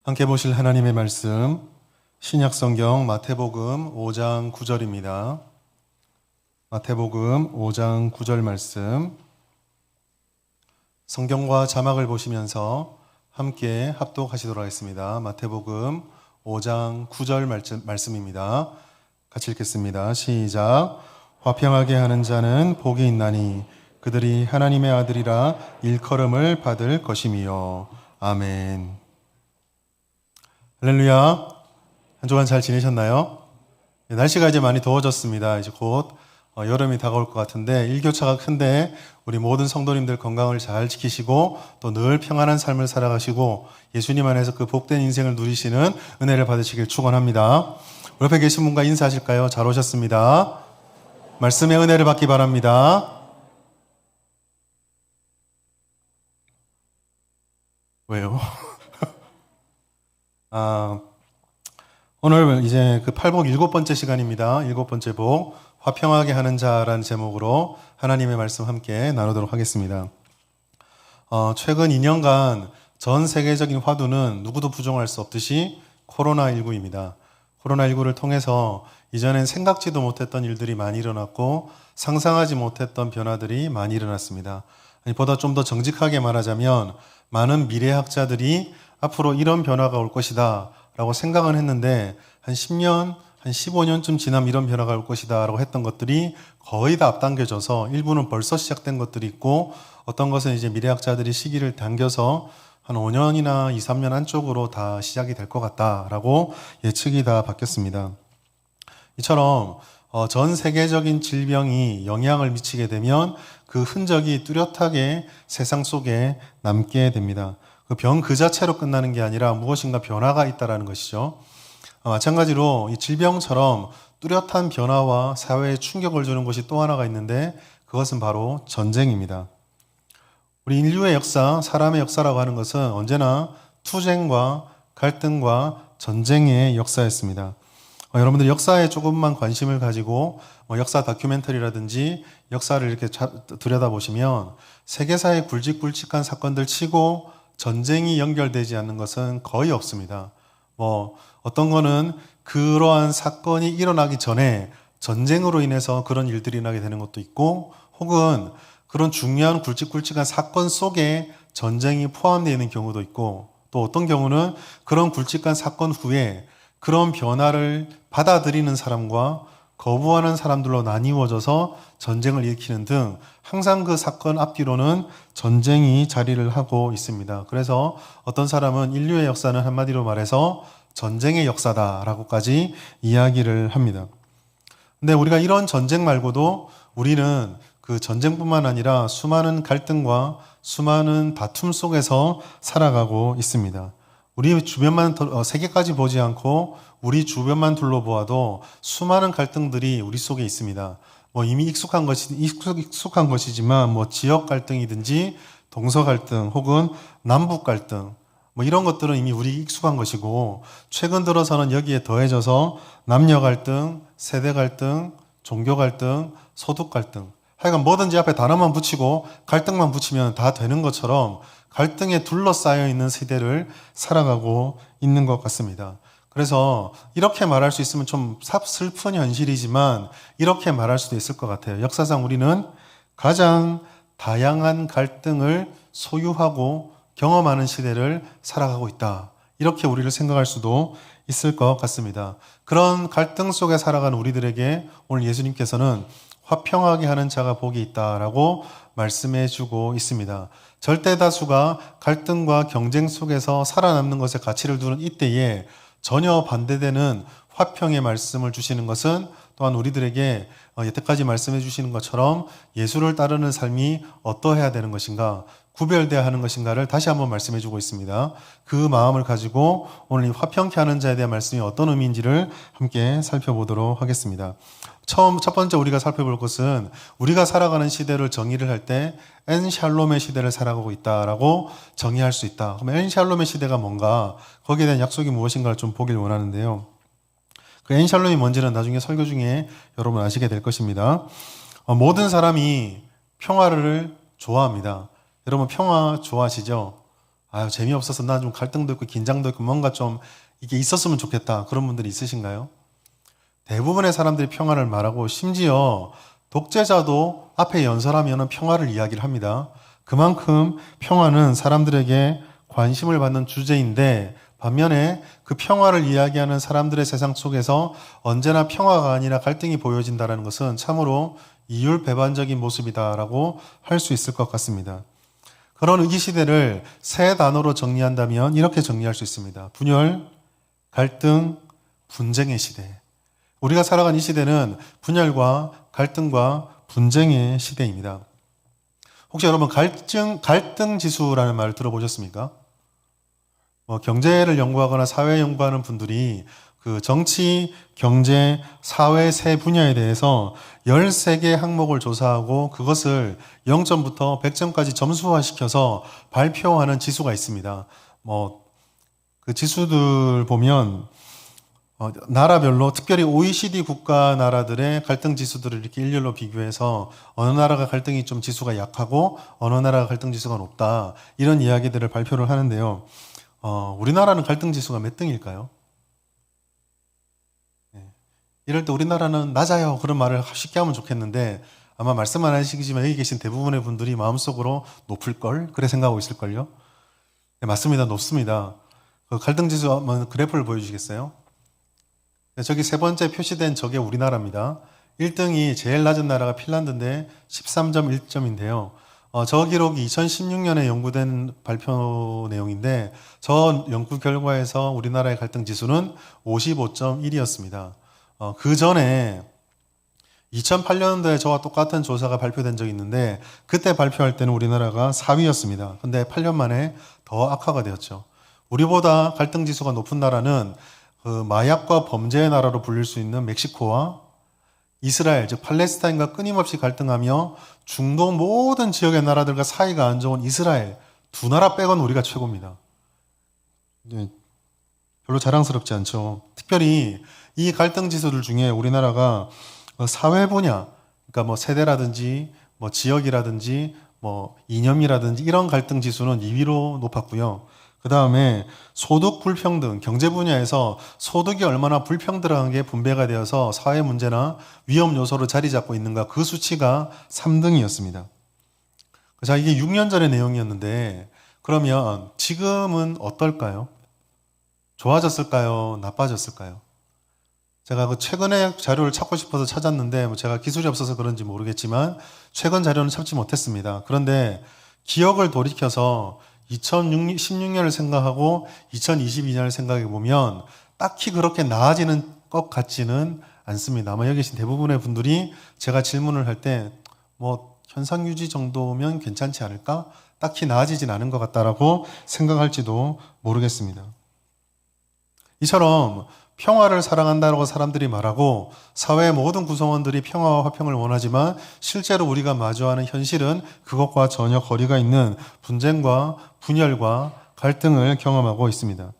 함께 보실 하나님의 말씀, 신약성경 마태복음 5장 9절입니다. 마태복음 5장 9절 말씀, 성경과 자막을 보시면서 함께 합독하시도록 하겠습니다. 마태복음 5장 9절 말씀입니다. 같이 읽겠습니다. 시작. 화평하게 하는 자는 복이 있나니 그들이 하나님의 아들이라 일컬음을 받을 것이미요. 아멘. 할렐루야. 한 주간 잘 지내셨나요? 날씨가 이제 많이 더워졌습니다. 이제 곧 여름이 다가올 것 같은데 일교차가 큰데 우리 모든 성도님들 건강을 잘 지키시고 또 늘 평안한 삶을 살아가시고 예수님 안에서 그 복된 인생을 누리시는 은혜를 받으시길 축원합니다. 우리 옆에 계신 분과 인사하실까요? 잘 오셨습니다. 말씀의 은혜를 받기 바랍니다. 왜요? 오늘 이제 그 팔복 7번째 시간입니다. 7번째 복, 화평하게 하는 자라는 제목으로 하나님의 말씀 함께 나누도록 하겠습니다. 최근 2년간 전 세계적인 화두는 누구도 부정할 수 없듯이 코로나19입니다. 코로나19를 통해서 이전엔 생각지도 못했던 일들이 많이 일어났고 상상하지 못했던 변화들이 많이 일어났습니다. 보다 좀 더 정직하게 말하자면 많은 미래학자들이 앞으로 이런 변화가 올 것이다 라고 생각은 했는데 한 10년, 한 15년쯤 지나면 이런 변화가 올 것이다 라고 했던 것들이 거의 다 앞당겨져서 일부는 벌써 시작된 것들이 있고 어떤 것은 이제 미래학자들이 시기를 당겨서 한 5년이나 2, 3년 안쪽으로 다 시작이 될 것 같다라고 예측이 다 바뀌었습니다. 이처럼 전 세계적인 질병이 영향을 미치게 되면 그 흔적이 뚜렷하게 세상 속에 남게 됩니다. 그 병 그 자체로 끝나는 게 아니라 무엇인가 변화가 있다는 것이죠. 마찬가지로 이 질병처럼 뚜렷한 변화와 사회에 충격을 주는 것이 또 하나가 있는데 그것은 바로 전쟁입니다. 우리 인류의 역사, 사람의 역사라고 하는 것은 언제나 투쟁과 갈등과 전쟁의 역사였습니다. 여러분들 역사에 조금만 관심을 가지고 역사 다큐멘터리라든지 역사를 이렇게 들여다보시면 세계사의 굵직굵직한 사건들 치고 전쟁이 연결되지 않는 것은 거의 없습니다. 어떤 거는 그러한 사건이 일어나기 전에 전쟁으로 인해서 그런 일들이 나게 되는 것도 있고 혹은 그런 중요한 굵직굵직한 사건 속에 전쟁이 포함되어 있는 경우도 있고 또 어떤 경우는 그런 굵직한 사건 후에 그런 변화를 받아들이는 사람과 거부하는 사람들로 나뉘어져서 전쟁을 일으키는 등 항상 그 사건 앞뒤로는 전쟁이 자리를 하고 있습니다. 그래서 어떤 사람은 인류의 역사는 한마디로 말해서 전쟁의 역사다라고까지 이야기를 합니다. 근데 우리가 이런 전쟁 말고도 우리는 그 전쟁뿐만 아니라 수많은 갈등과 수많은 다툼 속에서 살아가고 있습니다. 우리 주변만 세계까지 보지 않고 우리 주변만 둘러보아도 수많은 갈등들이 우리 속에 있습니다. 이미 익숙한 것이지만 지역 갈등이든지 동서 갈등 혹은 남북 갈등 이런 것들은 이미 우리 익숙한 것이고 최근 들어서는 여기에 더해져서 남녀 갈등, 세대 갈등, 종교 갈등, 소득 갈등 하여간 뭐든지 앞에 단어만 붙이고 갈등만 붙이면 다 되는 것처럼 갈등에 둘러싸여 있는 시대를 살아가고 있는 것 같습니다. 그래서 이렇게 말할 수 있으면 좀 슬픈 현실이지만 이렇게 말할 수도 있을 것 같아요. 역사상 우리는 가장 다양한 갈등을 소유하고 경험하는 시대를 살아가고 있다. 이렇게 우리를 생각할 수도 있을 것 같습니다. 그런 갈등 속에 살아가는 우리들에게 오늘 예수님께서는 화평하게 하는 자가 복이 있다라고 말씀해 주고 있습니다. 절대 다수가 갈등과 경쟁 속에서 살아남는 것에 가치를 두는 이때에 전혀 반대되는 화평의 말씀을 주시는 것은 또한 우리들에게 여태까지 말씀해 주시는 것처럼 예수를 따르는 삶이 어떠해야 되는 것인가, 구별되어야 하는 것인가를 다시 한번 말씀해 주고 있습니다. 그 마음을 가지고 오늘 이 화평케 하는 자에 대한 말씀이 어떤 의미인지를 함께 살펴보도록 하겠습니다. 첫 번째 우리가 살펴볼 것은 우리가 살아가는 시대를 정의를 할 때 엔샬롬의 시대를 살아가고 있다라고 정의할 수 있다. 그럼 엔샬롬의 시대가 뭔가 거기에 대한 약속이 무엇인가를 좀 보길 원하는데요. 그 엔샬롬이 뭔지는 나중에 설교 중에 여러분 아시게 될 것입니다. 모든 사람이 평화를 좋아합니다. 여러분 평화 좋아하시죠? 아유, 재미없어서 나 좀 갈등도 있고 긴장도 있고 뭔가 좀 이게 있었으면 좋겠다. 그런 분들이 있으신가요? 대부분의 사람들이 평화를 말하고 심지어 독재자도 앞에 연설하면 평화를 이야기를 합니다. 그만큼 평화는 사람들에게 관심을 받는 주제인데 반면에 그 평화를 이야기하는 사람들의 세상 속에서 언제나 평화가 아니라 갈등이 보여진다는 것은 참으로 이율배반적인 모습이다라고 할 수 있을 것 같습니다. 그런 위기시대를 세 단어로 정리한다면 이렇게 정리할 수 있습니다. 분열, 갈등, 분쟁의 시대. 우리가 살아간 이 시대는 분열과 갈등과 분쟁의 시대입니다. 혹시 여러분 갈등 지수라는 말을 들어보셨습니까? 경제를 연구하거나 사회 연구하는 분들이 그 정치, 경제, 사회 세 분야에 대해서 13개 항목을 조사하고 그것을 0점부터 100점까지 점수화시켜서 발표하는 지수가 있습니다. 그 지수들 보면 나라별로 특별히 OECD 국가 나라들의 갈등 지수들을 이렇게 일렬로 비교해서 어느 나라가 갈등이 좀 지수가 약하고 어느 나라가 갈등 지수가 높다 이런 이야기들을 발표를 하는데요. 우리나라는 갈등 지수가 몇 등일까요? 이럴 때 우리나라는 낮아요. 그런 말을 쉽게 하면 좋겠는데 아마 말씀 안 하시지만 여기 계신 대부분의 분들이 마음속으로 높을걸? 그래 생각하고 있을걸요? 네, 맞습니다. 높습니다. 그 갈등지수 한번 그래프를 보여주시겠어요? 네, 저기 세 번째 표시된 저게 우리나라입니다. 1등이 제일 낮은 나라가 핀란드인데 13.1점인데요. 저 기록이 2016년에 연구된 발표 내용인데 저 연구 결과에서 우리나라의 갈등 지수는 55.1이었습니다. 그 전에 2008년도에 저와 똑같은 조사가 발표된 적이 있는데 그때 발표할 때는 우리나라가 4위였습니다. 근데 8년 만에 더 악화가 되었죠. 우리보다 갈등 지수가 높은 나라는 그 마약과 범죄의 나라로 불릴 수 있는 멕시코와 이스라엘, 즉 팔레스타인과 끊임없이 갈등하며 중동 모든 지역의 나라들과 사이가 안 좋은 이스라엘 두 나라 빼고는 우리가 최고입니다. 별로 자랑스럽지 않죠. 특별히 이 갈등 지수들 중에 우리나라가 사회 분야, 그러니까 뭐 세대라든지 뭐 지역이라든지 뭐 이념이라든지 이런 갈등 지수는 2위로 높았고요. 그 다음에 소득 불평등, 경제 분야에서 소득이 얼마나 불평등하게 분배가 되어서 사회 문제나 위험 요소로 자리 잡고 있는가 그 수치가 3등이었습니다. 자, 이게 6년 전의 내용이었는데 그러면 지금은 어떨까요? 좋아졌을까요? 나빠졌을까요? 제가 그 최근에 자료를 찾고 싶어서 찾았는데 제가 기술이 없어서 그런지 모르겠지만 최근 자료는 찾지 못했습니다. 그런데 기억을 돌이켜서 2016년을 생각하고 2022년을 생각해 보면 딱히 그렇게 나아지는 것 같지는 않습니다. 아마 여기 계신 대부분의 분들이 제가 질문을 할 때 뭐 현상 유지 정도면 괜찮지 않을까? 딱히 나아지진 않은 것 같다라고 생각할지도 모르겠습니다. 이처럼 평화를 사랑한다고 사람들이 말하고 사회의 모든 구성원들이 평화와 화평을 원하지만 실제로 우리가 마주하는 현실은 그것과 전혀 거리가 있는 분쟁과 분열과 갈등을 경험하고 있습니다.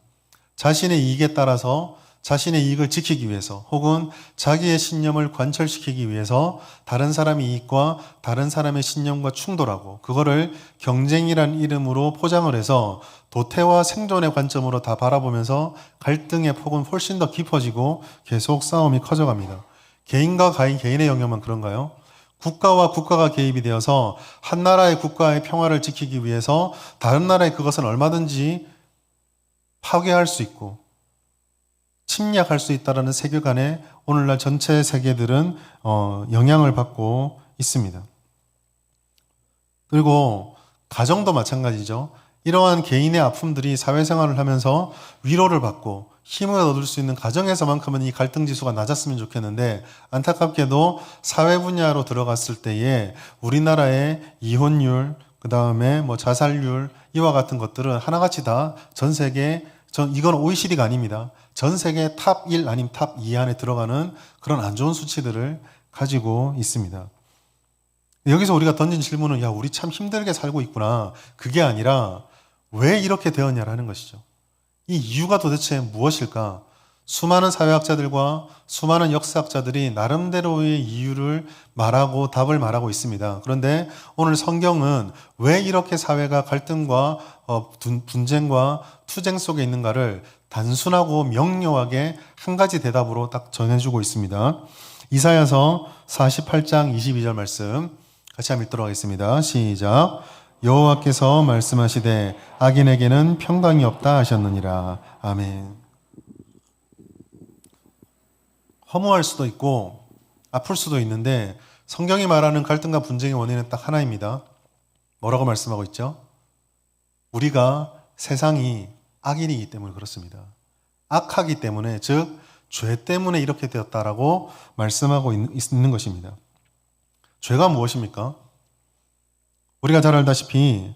자신의 이익에 따라서 자신의 이익을 지키기 위해서 혹은 자기의 신념을 관철시키기 위해서 다른 사람의 이익과 다른 사람의 신념과 충돌하고 그거를 경쟁이란 이름으로 포장을 해서 도태와 생존의 관점으로 다 바라보면서 갈등의 폭은 훨씬 더 깊어지고 계속 싸움이 커져갑니다. 개인과 개인의 영역만 그런가요? 국가와 국가가 개입이 되어서 한 나라의 국가의 평화를 지키기 위해서 다른 나라의 그것은 얼마든지 파괴할 수 있고 침략할 수 있다는 세계관에 오늘날 전체 세계들은 영향을 받고 있습니다. 그리고 가정도 마찬가지죠. 이러한 개인의 아픔들이 사회생활을 하면서 위로를 받고 힘을 얻을 수 있는 가정에서만큼은 이 갈등 지수가 낮았으면 좋겠는데 안타깝게도 사회 분야로 들어갔을 때에 우리나라의 이혼율, 그 다음에 뭐 자살률 이와 같은 것들은 하나같이 다 전 세계 이건 OECD가 아닙니다. 전 세계 탑 1 아니면 탑 2 안에 들어가는 그런 안 좋은 수치들을 가지고 있습니다. 여기서 우리가 던진 질문은 야, 우리 참 힘들게 살고 있구나. 그게 아니라 왜 이렇게 되었냐라는 것이죠. 이 이유가 도대체 무엇일까? 수많은 사회학자들과 수많은 역사학자들이 나름대로의 이유를 말하고 답을 말하고 있습니다. 그런데 오늘 성경은 왜 이렇게 사회가 갈등과 분쟁과 투쟁 속에 있는가를 단순하고 명료하게 한 가지 대답으로 딱 전해주고 있습니다. 이사야서 48장 22절 말씀 같이 한번 읽도록 하겠습니다. 시작. 여호와께서 말씀하시되 악인에게는 평강이 없다 하셨느니라. 아멘. 허무할 수도 있고 아플 수도 있는데 성경이 말하는 갈등과 분쟁의 원인은 딱 하나입니다. 뭐라고 말씀하고 있죠? 우리가 세상이 악인이기 때문에 그렇습니다. 악하기 때문에, 즉 죄 때문에 이렇게 되었다라고 말씀하고 있는 것입니다. 죄가 무엇입니까? 우리가 잘 알다시피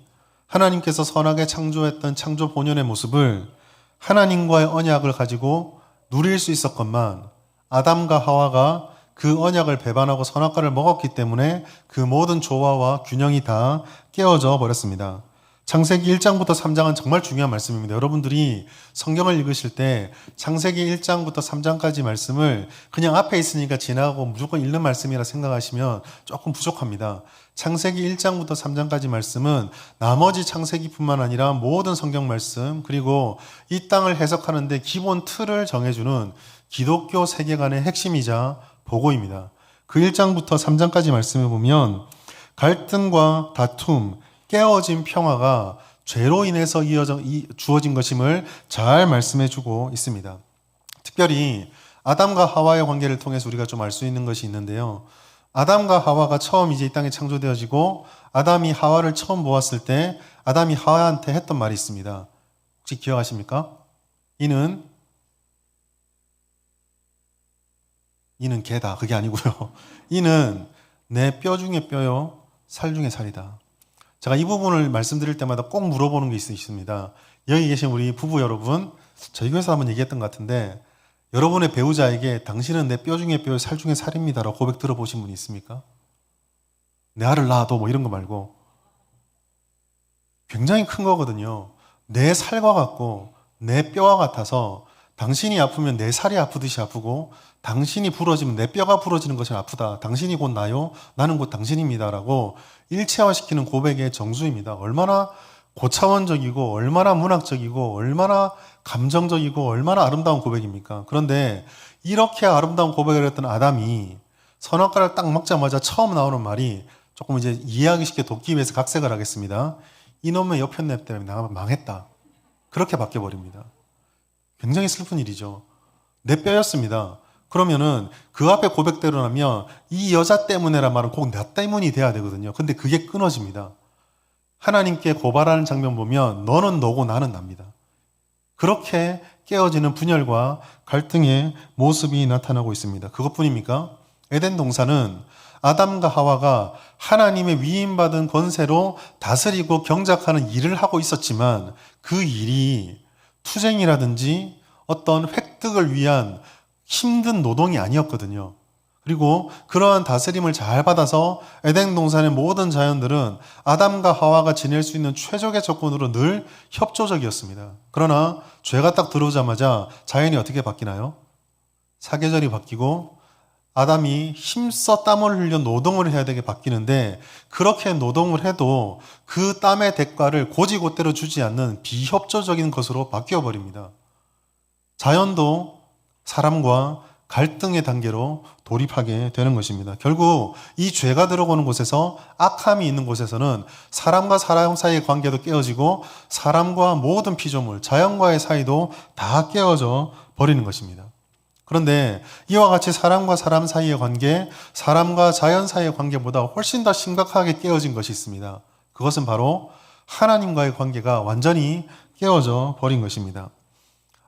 하나님께서 선하게 창조했던 창조 본연의 모습을 하나님과의 언약을 가지고 누릴 수 있었건만 아담과 하와가 그 언약을 배반하고 선악과를 먹었기 때문에 그 모든 조화와 균형이 다 깨어져 버렸습니다. 창세기 1장부터 3장은 정말 중요한 말씀입니다. 여러분들이 성경을 읽으실 때 창세기 1장부터 3장까지 말씀을 그냥 앞에 있으니까 지나가고 무조건 읽는 말씀이라 생각하시면 조금 부족합니다. 창세기 1장부터 3장까지 말씀은 나머지 창세기뿐만 아니라 모든 성경 말씀, 그리고 이 땅을 해석하는데 기본 틀을 정해주는 기독교 세계관의 핵심이자 보고입니다. 그 1장부터 3장까지 말씀을 보면 갈등과 다툼, 깨어진 평화가 죄로 인해서 주어진 것임을 잘 말씀해주고 있습니다. 특별히 아담과 하와의 관계를 통해서 우리가 좀 알 수 있는 것이 있는데요. 아담과 하와가 처음 이제 이 땅에 창조되어지고 아담이 하와를 처음 보았을 때 아담이 하와한테 했던 말이 있습니다. 혹시 기억하십니까? 이는 개다. 그게 아니고요. 이는 내 뼈 중에 뼈요, 살 중에 살이다. 제가 이 부분을 말씀드릴 때마다 꼭 물어보는 게 있습니다. 여기 계신 우리 부부 여러분, 저희 교회에서 한번 얘기했던 것 같은데 여러분의 배우자에게 당신은 내 뼈 중에 뼈요, 살 중에 살입니다라고 고백 들어보신 분이 있습니까? 내 알을 낳아도 뭐 이런 거 말고. 굉장히 큰 거거든요. 내 살과 같고 내 뼈와 같아서 당신이 아프면 내 살이 아프듯이 아프고 당신이 부러지면 내 뼈가 부러지는 것이 아프다. 당신이 곧 나요. 나는 곧 당신입니다라고 일체화시키는 고백의 정수입니다. 얼마나 고차원적이고 얼마나 문학적이고 얼마나 감정적이고 얼마나 아름다운 고백입니까? 그런데 이렇게 아름다운 고백을 했던 아담이 선악과를 딱 먹자마자 처음 나오는 말이 조금 이제 이해하기 쉽게 돕기 위해서 각색을 하겠습니다. 이놈의 여편nep 때문에 나 망했다. 그렇게 바뀌어버립니다. 굉장히 슬픈 일이죠. 내 뼈였습니다. 그러면은 그 앞에 고백대로라면 이 여자 때문에란 말은 꼭 나 때문이 돼야 되거든요. 근데 그게 끊어집니다. 하나님께 고발하는 장면 보면 너는 너고 나는 납니다. 그렇게 깨어지는 분열과 갈등의 모습이 나타나고 있습니다. 그것뿐입니까? 에덴 동산은 아담과 하와가 하나님의 위임받은 권세로 다스리고 경작하는 일을 하고 있었지만 그 일이 투쟁이라든지 어떤 획득을 위한 힘든 노동이 아니었거든요. 그리고 그러한 다스림을 잘 받아서 에덴 동산의 모든 자연들은 아담과 하와가 지낼 수 있는 최적의 조건으로 늘 협조적이었습니다. 그러나 죄가 딱 들어오자마자 자연이 어떻게 바뀌나요? 사계절이 바뀌고 아담이 힘써 땀을 흘려 노동을 해야 되게 바뀌는데 그렇게 노동을 해도 그 땀의 대가를 곧이곧대로 주지 않는 비협조적인 것으로 바뀌어버립니다. 자연도 사람과 갈등의 단계로 돌입하게 되는 것입니다. 결국 이 죄가 들어오는 곳에서 악함이 있는 곳에서는 사람과 사람 사이의 관계도 깨어지고 사람과 모든 피조물, 자연과의 사이도 다 깨어져 버리는 것입니다. 그런데 이와 같이 사람과 사람 사이의 관계, 사람과 자연 사이의 관계보다 훨씬 더 심각하게 깨어진 것이 있습니다. 그것은 바로 하나님과의 관계가 완전히 깨어져 버린 것입니다.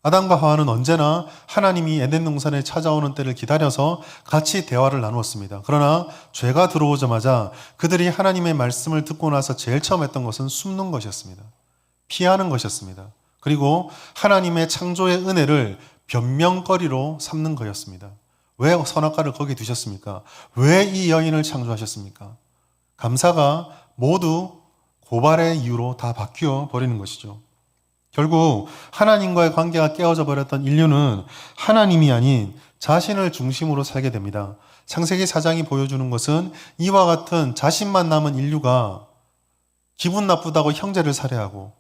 아담과 하와는 언제나 하나님이 에덴 동산에 찾아오는 때를 기다려서 같이 대화를 나누었습니다. 그러나 죄가 들어오자마자 그들이 하나님의 말씀을 듣고 나서 제일 처음 했던 것은 숨는 것이었습니다. 피하는 것이었습니다. 그리고 하나님의 창조의 은혜를 변명거리로 삼는 거였습니다. 왜 선악과를 거기 두셨습니까? 왜 이 여인을 창조하셨습니까? 감사가 모두 고발의 이유로 다 바뀌어 버리는 것이죠. 결국 하나님과의 관계가 깨어져 버렸던 인류는 하나님이 아닌 자신을 중심으로 살게 됩니다. 창세기 4장이 보여주는 것은 이와 같은 자신만 남은 인류가 기분 나쁘다고 형제를 살해하고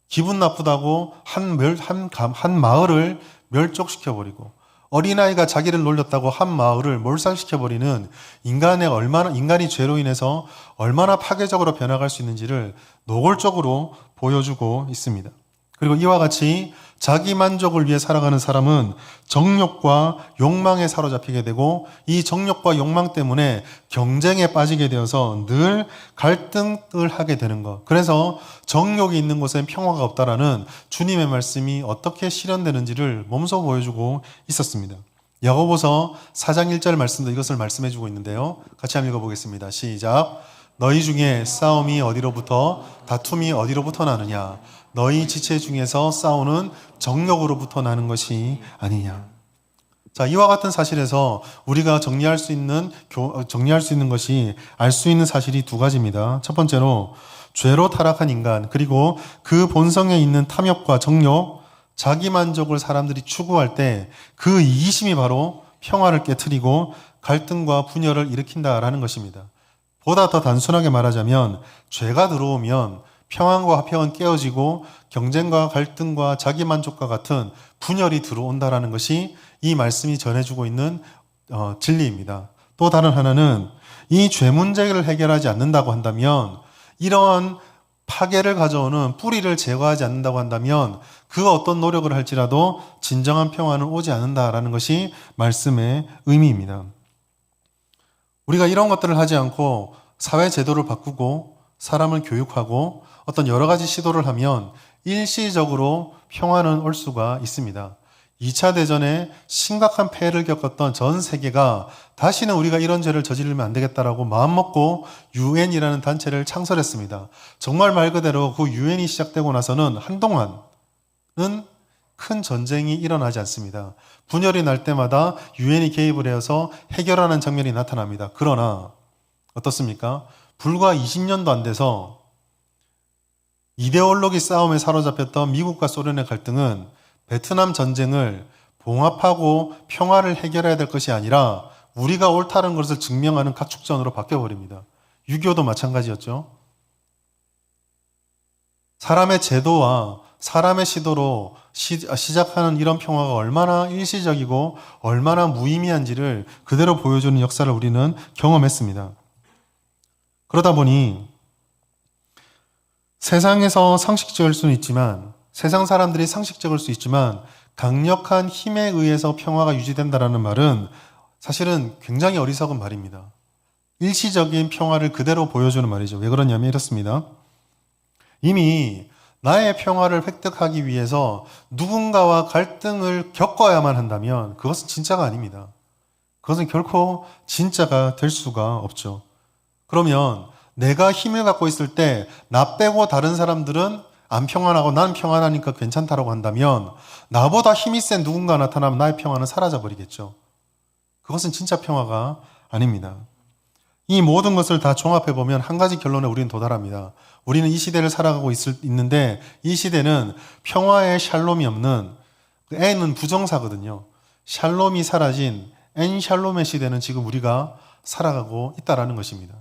기분 나쁘다고 한 마을을 멸족시켜버리고 어린아이가 자기를 놀렸다고 한 마을을 몰살시켜버리는 인간이 죄로 인해서 얼마나 파괴적으로 변화갈 수 있는지를 노골적으로 보여주고 있습니다. 그리고 이와 같이 자기 만족을 위해 살아가는 사람은 정욕과 욕망에 사로잡히게 되고 이 정욕과 욕망 때문에 경쟁에 빠지게 되어서 늘 갈등을 하게 되는 것. 그래서 정욕이 있는 곳엔 평화가 없다라는 주님의 말씀이 어떻게 실현되는지를 몸소 보여주고 있었습니다. 야고보서 4장 1절 말씀도 이것을 말씀해주고 있는데요. 같이 한번 읽어보겠습니다. 시작. 너희 중에 싸움이 어디로부터 다툼이 어디로부터 나느냐? 너희 지체 중에서 싸우는 정욕으로부터 나는 것이 아니냐. 자, 이와 같은 사실에서 우리가 정리할 수 있는 것이 알 수 있는 사실이 두 가지입니다. 첫 번째로 죄로 타락한 인간, 그리고 그 본성에 있는 탐욕과 정욕, 자기 만족을 사람들이 추구할 때 그 이기심이 바로 평화를 깨트리고 갈등과 분열을 일으킨다라는 것입니다. 보다 더 단순하게 말하자면 죄가 들어오면 평안과 화평은 깨어지고 경쟁과 갈등과 자기만족과 같은 분열이 들어온다라는 것이 이 말씀이 전해주고 있는 진리입니다. 또 다른 하나는 이 죄 문제를 해결하지 않는다고 한다면, 이러한 파괴를 가져오는 뿌리를 제거하지 않는다고 한다면 그 어떤 노력을 할지라도 진정한 평화는 오지 않는다라는 것이 말씀의 의미입니다. 우리가 이런 것들을 하지 않고 사회 제도를 바꾸고 사람을 교육하고 어떤 여러 가지 시도를 하면 일시적으로 평화는 올 수가 있습니다. 2차 대전에 심각한 폐해를 겪었던 전 세계가 다시는 우리가 이런 죄를 저지르면 안 되겠다라고 마음먹고 유엔이라는 단체를 창설했습니다. 정말 말 그대로 그 유엔이 시작되고 나서는 한동안은 큰 전쟁이 일어나지 않습니다. 분열이 날 때마다 유엔이 개입을 해서 해결하는 장면이 나타납니다. 그러나 어떻습니까? 불과 20년도 안 돼서 이데올로기 싸움에 사로잡혔던 미국과 소련의 갈등은 베트남 전쟁을 봉합하고 평화를 해결해야 될 것이 아니라 우리가 옳다는 것을 증명하는 각축전으로 바뀌어버립니다. 6.25도 마찬가지였죠. 사람의 제도와 사람의 시도로 시작하는 이런 평화가 얼마나 일시적이고 얼마나 무의미한지를 그대로 보여주는 역사를 우리는 경험했습니다. 그러다 보니 세상에서 상식적일 수는 있지만, 세상 사람들이 상식적일 수 있지만 강력한 힘에 의해서 평화가 유지된다라는 말은 사실은 굉장히 어리석은 말입니다. 일시적인 평화를 그대로 보여주는 말이죠. 왜 그러냐면 이렇습니다. 이미 나의 평화를 획득하기 위해서 누군가와 갈등을 겪어야만 한다면 그것은 진짜가 아닙니다. 그것은 결코 진짜가 될 수가 없죠. 그러면 내가 힘을 갖고 있을 때 나 빼고 다른 사람들은 안 평안하고 난 평안하니까 괜찮다라고 한다면 나보다 힘이 센 누군가 나타나면 나의 평화는 사라져버리겠죠. 그것은 진짜 평화가 아닙니다. 이 모든 것을 다 종합해보면 한 가지 결론에 우리는 도달합니다. 우리는 이 시대를 살아가고 있는데 이 시대는 평화의 샬롬이 없는, N은 부정사거든요. 샬롬이 사라진 엔샬롬의 시대는 지금 우리가 살아가고 있다라는 것입니다.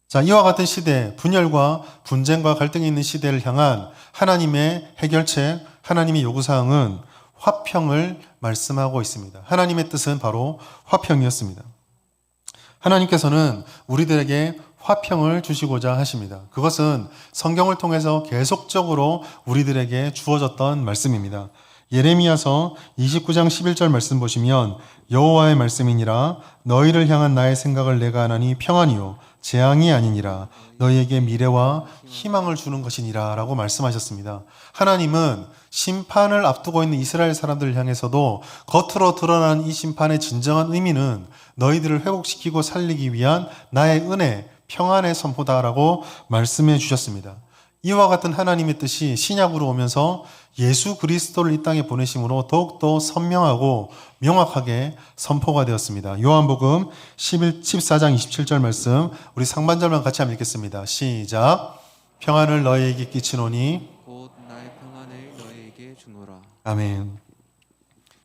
자, 이와 같은 시대, 분열과 분쟁과 갈등이 있는 시대를 향한 하나님의 해결책, 하나님의 요구사항은 화평을 말씀하고 있습니다. 하나님의 뜻은 바로 화평이었습니다. 하나님께서는 우리들에게 화평을 주시고자 하십니다. 그것은 성경을 통해서 계속적으로 우리들에게 주어졌던 말씀입니다. 예레미야서 29장 11절 말씀 보시면 여호와의 말씀이니라 너희를 향한 나의 생각을 내가 하나니 평안이요 재앙이 아니니라 너희에게 미래와 희망을 주는 것이니라 라고 말씀하셨습니다. 하나님은 심판을 앞두고 있는 이스라엘 사람들을 향해서도 겉으로 드러난 이 심판의 진정한 의미는 너희들을 회복시키고 살리기 위한 나의 은혜, 평안의 선포다라고 말씀해 주셨습니다. 이와 같은 하나님의 뜻이 신약으로 오면서 예수 그리스도를 이 땅에 보내심으로 더욱더 선명하고 명확하게 선포가 되었습니다. 요한복음 14장 27절 말씀 우리 상반절만 같이 한번 읽겠습니다. 시작. 평안을 너희에게 끼치노니 곧 나의 아멘.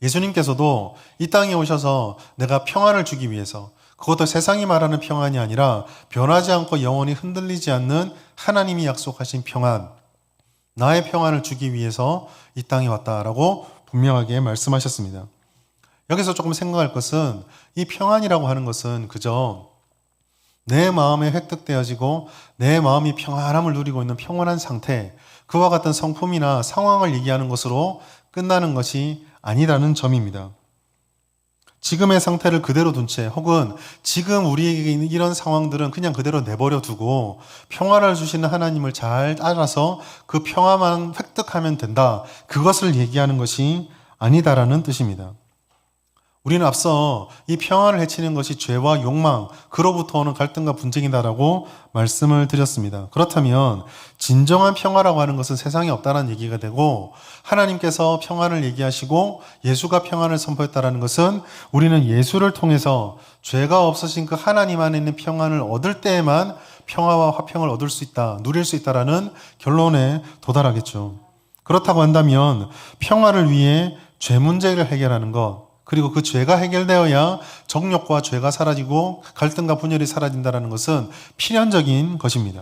예수님께서도 이 땅에 오셔서 내가 평안을 주기 위해서, 그것도 세상이 말하는 평안이 아니라 변하지 않고 영원히 흔들리지 않는 하나님이 약속하신 평안, 나의 평안을 주기 위해서 이 땅에 왔다라고 분명하게 말씀하셨습니다. 여기서 조금 생각할 것은, 이 평안이라고 하는 것은 그저 내 마음에 획득되어지고 내 마음이 평안함을 누리고 있는 평안한 상태, 그와 같은 성품이나 상황을 얘기하는 것으로 끝나는 것이 아니라는 점입니다. 지금의 상태를 그대로 둔 채, 혹은 지금 우리에게 있는 이런 상황들은 그냥 그대로 내버려 두고 평화를 주시는 하나님을 잘 알아서 그 평화만 획득하면 된다, 그것을 얘기하는 것이 아니다라는 뜻입니다. 우리는 앞서 이 평안을 해치는 것이 죄와 욕망, 그로부터 오는 갈등과 분쟁이다라고 말씀을 드렸습니다. 그렇다면 진정한 평화라고 하는 것은 세상에 없다는 얘기가 되고, 하나님께서 평안을 얘기하시고 예수가 평안을 선포했다라는 것은 우리는 예수를 통해서 죄가 없으신 그 하나님 안에 있는 평안을 얻을 때에만 평화와 화평을 얻을 수 있다, 누릴 수 있다라는 결론에 도달하겠죠. 그렇다고 한다면 평화를 위해 죄 문제를 해결하는 것, 그리고 그 죄가 해결되어야 정욕과 죄가 사라지고 갈등과 분열이 사라진다는 것은 필연적인 것입니다.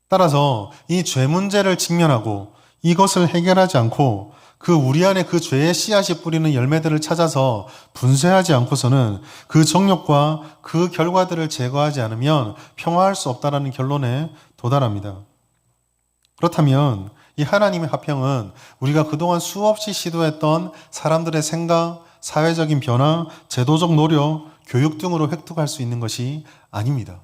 따라서 이 죄 문제를 직면하고 이것을 해결하지 않고 그 우리 안에 그 죄의 씨앗이 뿌리는 열매들을 찾아서 분쇄하지 않고서는 그 정욕과 그 결과들을 제거하지 않으면 평화할 수 없다는 결론에 도달합니다. 그렇다면 이 하나님의 화평은 우리가 그동안 수없이 시도했던 사람들의 생각, 사회적인 변화, 제도적 노력, 교육 등으로 획득할 수 있는 것이 아닙니다.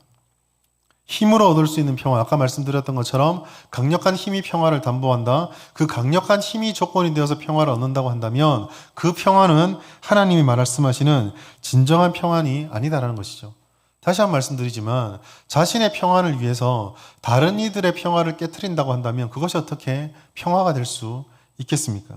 힘으로 얻을 수 있는 평화, 아까 말씀드렸던 것처럼 강력한 힘이 평화를 담보한다. 그 강력한 힘이 조건이 되어서 평화를 얻는다고 한다면 그 평화는 하나님이 말씀하시는 진정한 평안이 아니다라는 것이죠. 다시 한번 말씀드리지만 자신의 평안을 위해서 다른 이들의 평화를 깨트린다고 한다면 그것이 어떻게 평화가 될 수 있겠습니까?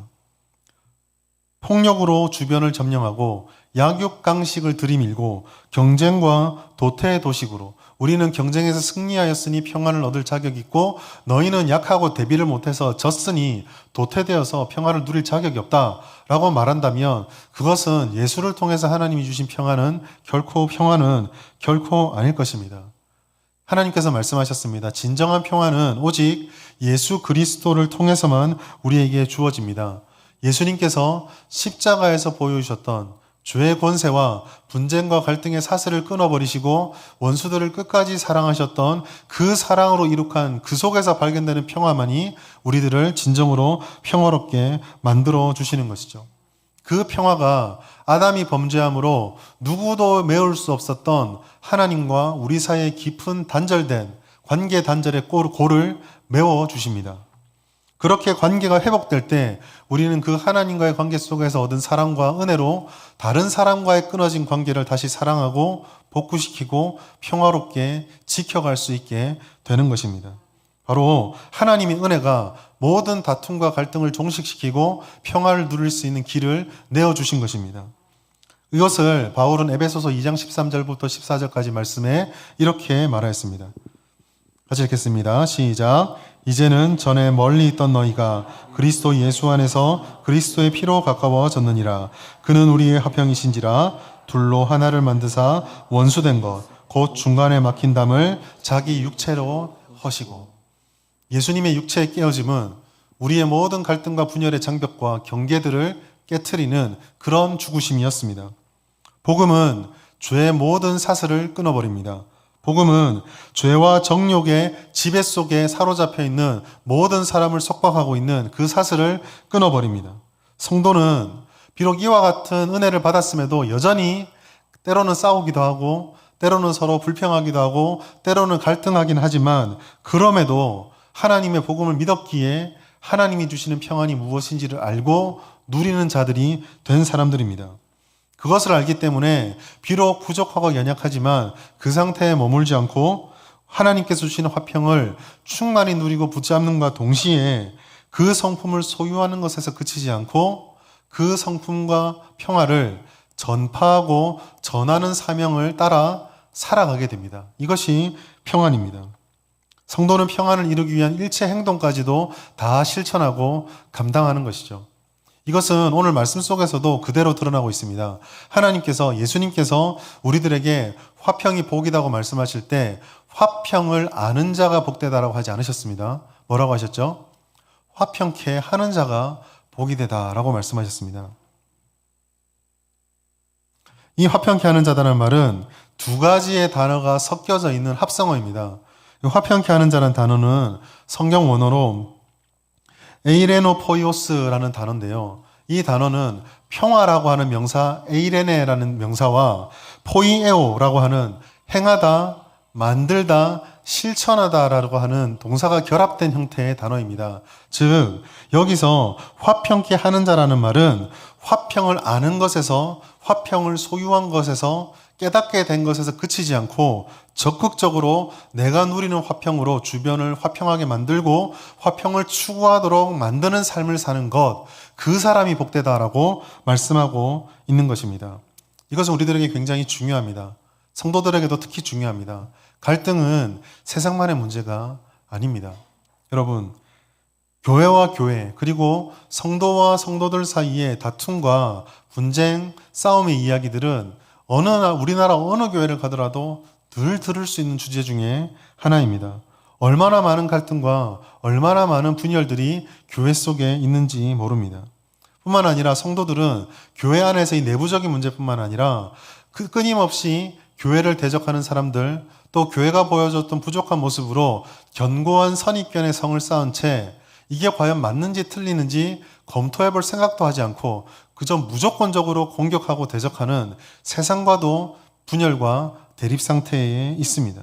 폭력으로 주변을 점령하고 약육강식을 들이밀고 경쟁과 도태의 도식으로 우리는 경쟁에서 승리하였으니 평안을 얻을 자격이 있고 너희는 약하고 대비를 못해서 졌으니 도태되어서 평안을 누릴 자격이 없다라고 말한다면 그것은 예수를 통해서 하나님이 주신 평안은 결코 아닐 것입니다. 하나님께서 말씀하셨습니다. 진정한 평안은 오직 예수 그리스도를 통해서만 우리에게 주어집니다. 예수님께서 십자가에서 보여주셨던 죄의 권세와 분쟁과 갈등의 사슬을 끊어버리시고 원수들을 끝까지 사랑하셨던 그 사랑으로 이룩한 그 속에서 발견되는 평화만이 우리들을 진정으로 평화롭게 만들어 주시는 것이죠. 그 평화가 아담이 범죄함으로 누구도 메울 수 없었던 하나님과 우리 사이의 깊은 단절된 관계 단절의 골을 메워 주십니다. 그렇게 관계가 회복될 때 우리는 그 하나님과의 관계 속에서 얻은 사랑과 은혜로 다른 사람과의 끊어진 관계를 다시 사랑하고 복구시키고 평화롭게 지켜갈 수 있게 되는 것입니다. 바로 하나님의 은혜가 모든 다툼과 갈등을 종식시키고 평화를 누릴 수 있는 길을 내어주신 것입니다. 이것을 바울은 에베소서 2장 13절부터 14절까지 말씀에 이렇게 말하였습니다. 같이 읽겠습니다. 시작. 이제는 전에 멀리 있던 너희가 그리스도 예수 안에서 그리스도의 피로 가까워졌느니라. 그는 우리의 화평이신지라. 둘로 하나를 만드사 원수된 것 곧 중간에 막힌 담을 자기 육체로 허시고. 예수님의 육체의 깨어짐은 우리의 모든 갈등과 분열의 장벽과 경계들을 깨트리는 그런 죽으심이었습니다. 복음은 죄의 모든 사슬을 끊어버립니다. 복음은 죄와 정욕의 지배 속에 사로잡혀 있는 모든 사람을 속박하고 있는 그 사슬을 끊어버립니다. 성도는 비록 이와 같은 은혜를 받았음에도 여전히 때로는 싸우기도 하고 때로는 서로 불평하기도 하고 때로는 갈등하긴 하지만 그럼에도 하나님의 복음을 믿었기에 하나님이 주시는 평안이 무엇인지를 알고 누리는 자들이 된 사람들입니다. 그것을 알기 때문에 비록 부족하고 연약하지만 그 상태에 머물지 않고 하나님께서 주시는 화평을 충만히 누리고 붙잡는과 동시에 그 성품을 소유하는 것에서 그치지 않고 그 성품과 평화를 전파하고 전하는 사명을 따라 살아가게 됩니다. 이것이 평안입니다. 성도는 평안을 이루기 위한 일체 행동까지도 다 실천하고 감당하는 것이죠. 이것은 오늘 말씀 속에서도 그대로 드러나고 있습니다. 하나님께서, 예수님께서 우리들에게 화평이 복이라고 말씀하실 때 화평을 아는 자가 복되다라고 하지 않으셨습니다. 뭐라고 하셨죠? 화평케 하는 자가 복이 되다라고 말씀하셨습니다. 이 화평케 하는 자다는 말은 두 가지의 단어가 섞여져 있는 합성어입니다. 화평케 하는 자라는 단어는 성경 원어로 에이레노포이오스라는 단어인데요. 이 단어는 평화라고 하는 명사 에이레네라는 명사와 포이에오라고 하는 행하다, 만들다, 실천하다라고 하는 동사가 결합된 형태의 단어입니다. 즉 여기서 화평케 하는 자라는 말은 화평을 아는 것에서, 화평을 소유한 것에서, 깨닫게 된 것에서 그치지 않고 적극적으로 내가 누리는 화평으로 주변을 화평하게 만들고 화평을 추구하도록 만드는 삶을 사는 것, 그 사람이 복되다라고 말씀하고 있는 것입니다. 이것은 우리들에게 굉장히 중요합니다. 성도들에게도 특히 중요합니다. 갈등은 세상만의 문제가 아닙니다. 여러분, 교회와 교회, 그리고 성도와 성도들 사이의 다툼과 분쟁, 싸움의 이야기들은 우리나라 어느 교회를 가더라도 늘 들을 수 있는 주제 중에 하나입니다. 얼마나 많은 갈등과 얼마나 많은 분열들이 교회 속에 있는지 모릅니다. 뿐만 아니라 성도들은 교회 안에서의 내부적인 문제뿐만 아니라 끊임없이 교회를 대적하는 사람들, 또 교회가 보여줬던 부족한 모습으로 견고한 선입견의 성을 쌓은 채 이게 과연 맞는지 틀리는지 검토해볼 생각도 하지 않고 그저 무조건적으로 공격하고 대적하는 세상과도 분열과 대립 상태에 있습니다.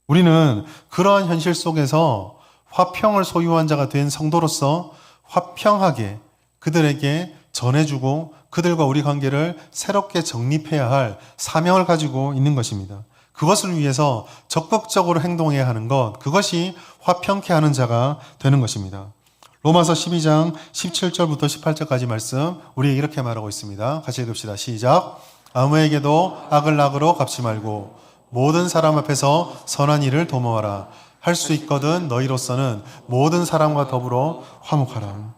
우리는 그러한 현실 속에서 화평을 소유한 자가 된 성도로서 화평하게 그들에게 전해주고 그들과 우리 관계를 새롭게 정립해야 할 사명을 가지고 있는 것입니다. 그것을 위해서 적극적으로 행동해야 하는 것, 그것이 화평케 하는 자가 되는 것입니다. 로마서 12장 17절부터 18절까지 말씀 우리 이렇게 말하고 있습니다. 같이 읽읍시다. 시작. 아무에게도 악을 악으로 갚지 말고 모든 사람 앞에서 선한 일을 도모하라. 할 수 있거든 너희로서는 모든 사람과 더불어 화목하라.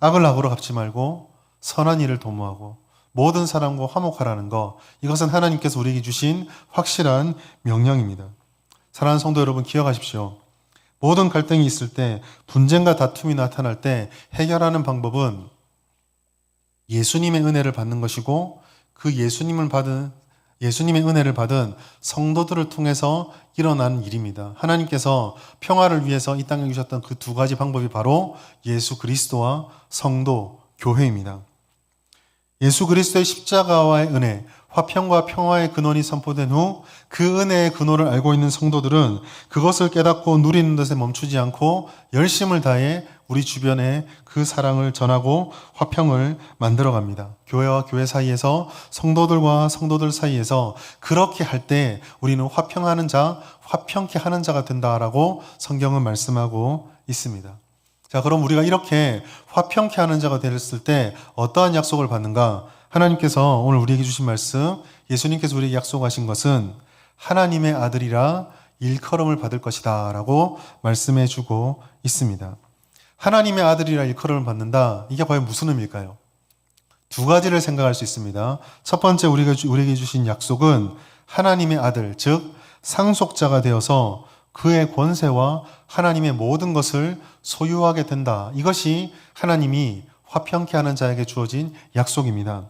악을 악으로 갚지 말고 선한 일을 도모하고 모든 사람과 화목하라는 것, 이것은 하나님께서 우리에게 주신 확실한 명령입니다. 사랑하는 성도 여러분, 기억하십시오. 모든 갈등이 있을 때, 분쟁과 다툼이 나타날 때 해결하는 방법은 예수님의 은혜를 받는 것이고 그 예수님의 은혜를 받은 성도들을 통해서 일어난 일입니다. 하나님께서 평화를 위해서 이 땅에 주셨던 그 두 가지 방법이 바로 예수 그리스도와 성도, 교회입니다. 예수 그리스도의 십자가와의 은혜, 화평과 평화의 근원이 선포된 후 그 은혜의 근원을 알고 있는 성도들은 그것을 깨닫고 누리는 것에 멈추지 않고 열심을 다해 우리 주변에 그 사랑을 전하고 화평을 만들어갑니다. 교회와 교회 사이에서, 성도들과 성도들 사이에서 그렇게 할 때 우리는 화평하는 자, 화평케 하는 자가 된다라고 성경은 말씀하고 있습니다. 자, 그럼 우리가 이렇게 화평케 하는 자가 되었을 때 어떠한 약속을 받는가? 하나님께서 오늘 우리에게 주신 말씀, 예수님께서 우리에게 약속하신 것은 하나님의 아들이라 일컬음을 받을 것이다 라고 말씀해 주고 있습니다. 하나님의 아들이라 일컬음을 받는다. 이게 과연 무슨 의미일까요? 두 가지를 생각할 수 있습니다. 첫 번째 우리에게 주신 약속은 하나님의 아들, 즉 상속자가 되어서 그의 권세와 하나님의 모든 것을 소유하게 된다. 이것이 하나님이 화평케 하는 자에게 주어진 약속입니다.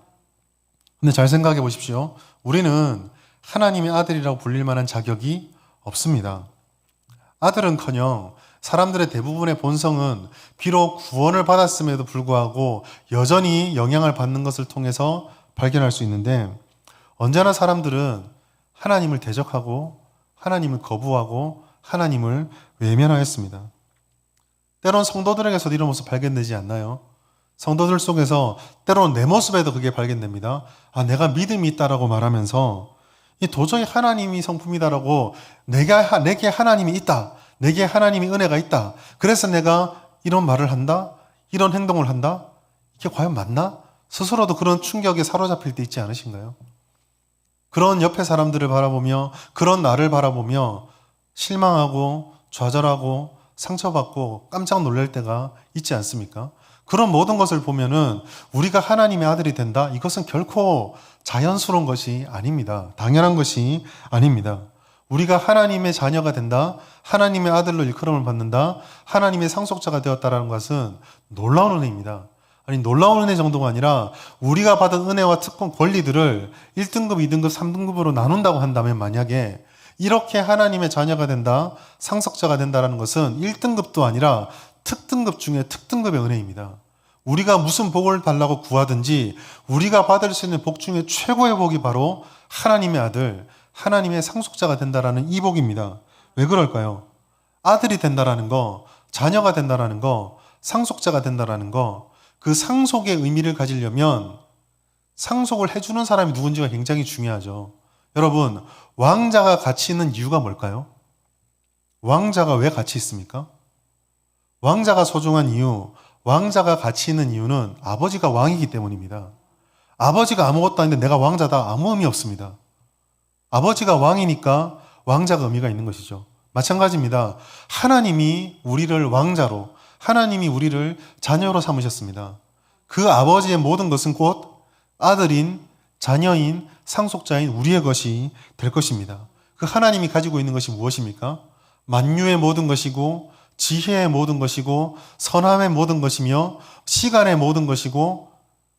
근데 잘 생각해 보십시오. 우리는 하나님의 아들이라고 불릴 만한 자격이 없습니다. 아들은커녕 사람들의 대부분의 본성은 비록 구원을 받았음에도 불구하고 여전히 영향을 받는 것을 통해서 발견할 수 있는데, 언제나 사람들은 하나님을 대적하고 하나님을 거부하고 하나님을 외면하였습니다. 때론 성도들에게서도 이런 모습 발견되지 않나요? 성도들 속에서 때로는 내 모습에도 그게 발견됩니다. 내가 믿음이 있다라고 말하면서 도저히 하나님이 성품이다라고 내게 하나님이 있다. 내게 하나님의 은혜가 있다. 그래서 내가 이런 말을 한다. 이런 행동을 한다. 이게 과연 맞나? 스스로도 그런 충격에 사로잡힐 때 있지 않으신가요? 그런 옆에 사람들을 바라보며 그런 나를 바라보며 실망하고 좌절하고 상처받고 깜짝 놀랄 때가 있지 않습니까? 그런 모든 것을 보면은 우리가 하나님의 아들이 된다? 이것은 결코 자연스러운 것이 아닙니다. 당연한 것이 아닙니다. 우리가 하나님의 자녀가 된다? 하나님의 아들로 일컬음을 받는다? 하나님의 상속자가 되었다라는 것은 놀라운 은혜입니다. 아니, 놀라운 은혜 정도가 아니라 우리가 받은 은혜와 특권 권리들을 1등급, 2등급, 3등급으로 나눈다고 한다면 만약에 이렇게 하나님의 자녀가 된다, 상속자가 된다는 것은 1등급도 아니라 특등급 중에 특등급의 은혜입니다. 우리가 무슨 복을 달라고 구하든지 우리가 받을 수 있는 복 중에 최고의 복이 바로 하나님의 아들, 하나님의 상속자가 된다라는 이 복입니다. 왜 그럴까요? 아들이 된다라는 거, 자녀가 된다라는 거, 상속자가 된다라는 거, 그 상속의 의미를 가지려면 상속을 해주는 사람이 누군지가 굉장히 중요하죠. 여러분, 왕자가 가치 있는 이유가 뭘까요? 왕자가 왜 가치 있습니까? 왕자가 소중한 이유, 왕자가 가치 있는 이유는 아버지가 왕이기 때문입니다. 아버지가 아무것도 아닌데 내가 왕자다, 아무 의미 없습니다. 아버지가 왕이니까 왕자가 의미가 있는 것이죠. 마찬가지입니다. 하나님이 우리를 왕자로, 하나님이 우리를 자녀로 삼으셨습니다. 그 아버지의 모든 것은 곧 아들인, 자녀인, 상속자인 우리의 것이 될 것입니다. 그 하나님이 가지고 있는 것이 무엇입니까? 만유의 모든 것이고 지혜의 모든 것이고 선함의 모든 것이며 시간의 모든 것이고